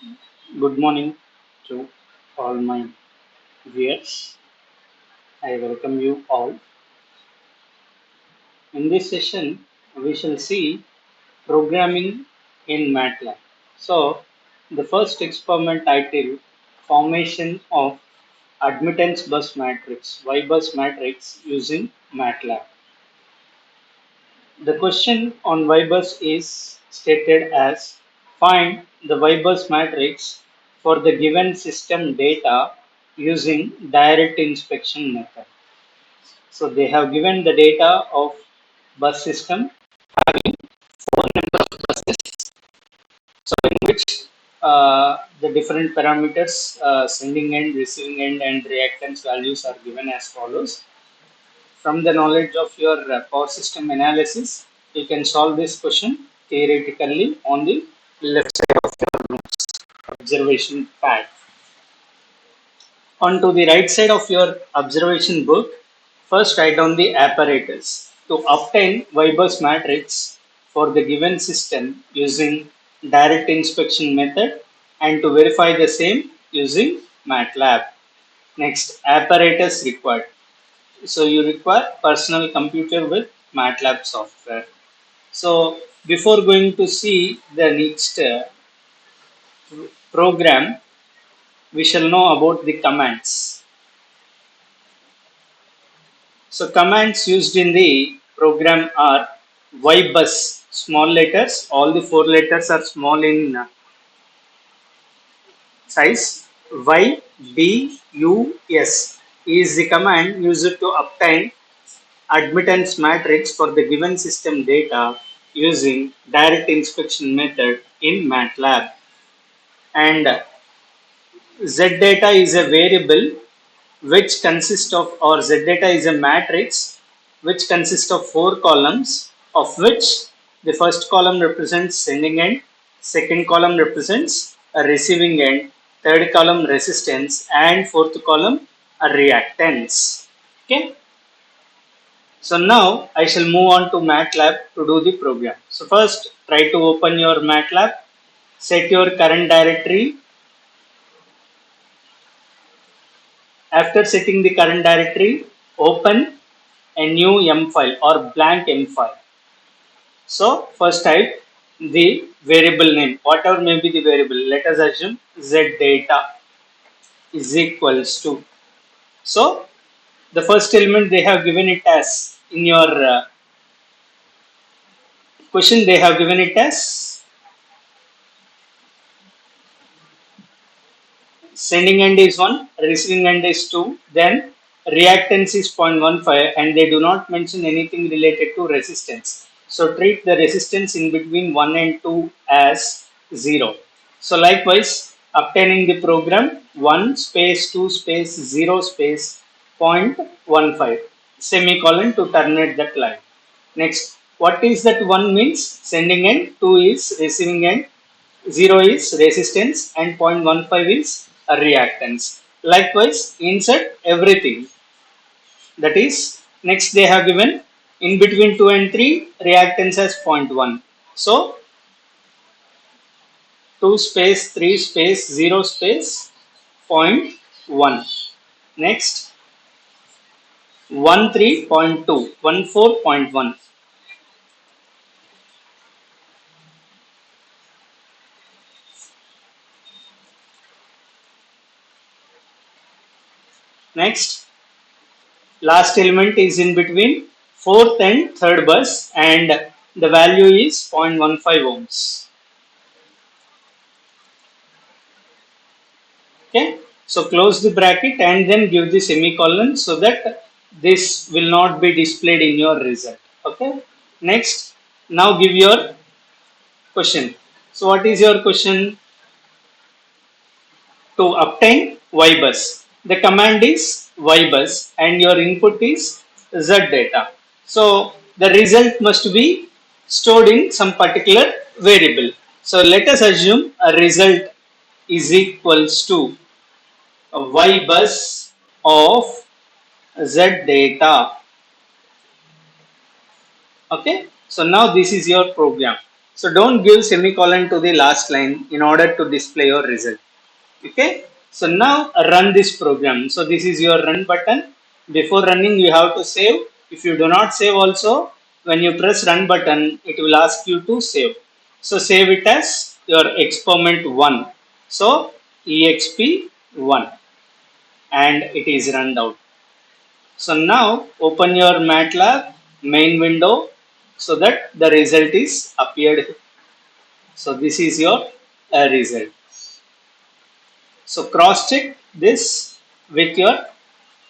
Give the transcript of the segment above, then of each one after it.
Good morning to all my viewers. I welcome you all. In this session, we shall see programming in MATLAB. So, the first experiment titled Formation of Admittance Bus Matrix, Y bus matrix using MATLAB. The question on Y bus is stated as find the Y bus matrix for the given system data using direct inspection method. So they have given the data of bus system four number of buses. So in which the different parameters sending end, receiving end, and reactance values are given as follows. From the knowledge of your power system analysis, you can solve this question theoretically on the left side of your observation pad. On to the right side of your observation book, first write down the apparatus to obtain Y-bus matrix for the given system using direct inspection method and to verify the same using MATLAB. Next, apparatus required. So you require personal computer with MATLAB software. So before going to see the next program, we shall know about the commands. So commands used in the program are ybus, small letters, all the four letters are small in size. ybus is the command used to obtain admittance matrix for the given system data using direct inspection method in MATLAB. And Z data is a variable which consists of, or Z data is a matrix which consists of four columns, of which the first column represents sending end, second column represents a receiving end, third column resistance, and fourth column a reactance. Okay. So now I shall move on to MATLAB to do the program. So first try to open your MATLAB, set your current directory. After setting the current directory, open a new M file or blank M file. So first type the variable name, whatever may be the variable. Let us assume Z data is equals to. So the first element they have given it as in your question, they have given it as sending end is 1, receiving end is 2, then reactance is 0.15, and they do not mention anything related to resistance. So treat the resistance in between 1 and 2 as 0. So likewise, obtaining the program 1 space 2 space 0 space 0.15 semicolon to terminate that line. Next, what is that 1 means? Sending end, 2 is receiving end, 0 is resistance, and 0.15 is a reactance. Likewise, insert everything. That is, next they have given in between 2 and 3 reactance as 0.1. So 2 space 3 space 0 space zero point 0.1. Next 13.2 14.1. Next, last element is in between fourth and third bus, and the value is 0.15 ohms. Okay, so close the bracket and then give the semicolon so that this will not be displayed in your result. Okay, next, now give your question. So what is your question? To obtain ybus, the command is ybus and your input is z data. So the result must be stored in some particular variable. So let us assume a result is equals to a ybus of z data. Okay, so now this is your program. So don't give semicolon to the last line in order to display your result. Okay. So now run this program. So this is your run button. Before running, you have to save. If you do not save also, when you press run button, it will ask you to save. So save it as your experiment 1. So exp1, and it is run out. So now open your MATLAB main window so that the result is appeared. So this is your result. So cross check this with your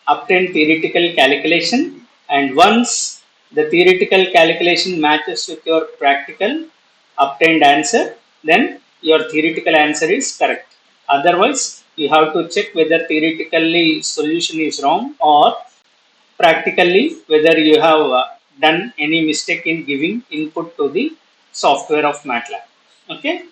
obtained theoretical calculation, and once the theoretical calculation matches with your practical obtained answer, then your theoretical answer is correct. Otherwise, you have to check whether theoretically solution is wrong or practically whether you have done any mistake in giving input to the software of MATLAB. Okay.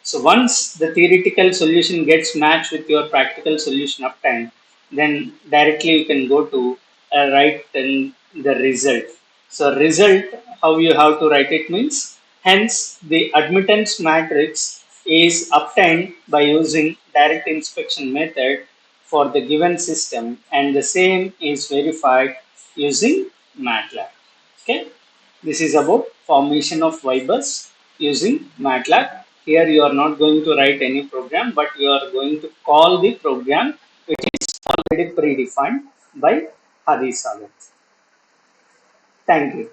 So once the theoretical solution gets matched with your practical solution uptime, then directly you can go to write in the result. So result, how you have to write it means, hence the admittance matrix is obtained by using direct inspection method for the given system, and the same is verified using MATLAB. Okay. This is about formation of VIBUS using MATLAB. Here you are not going to write any program, but you are going to call the program which is already predefined by Hadi Sagar. Thank you.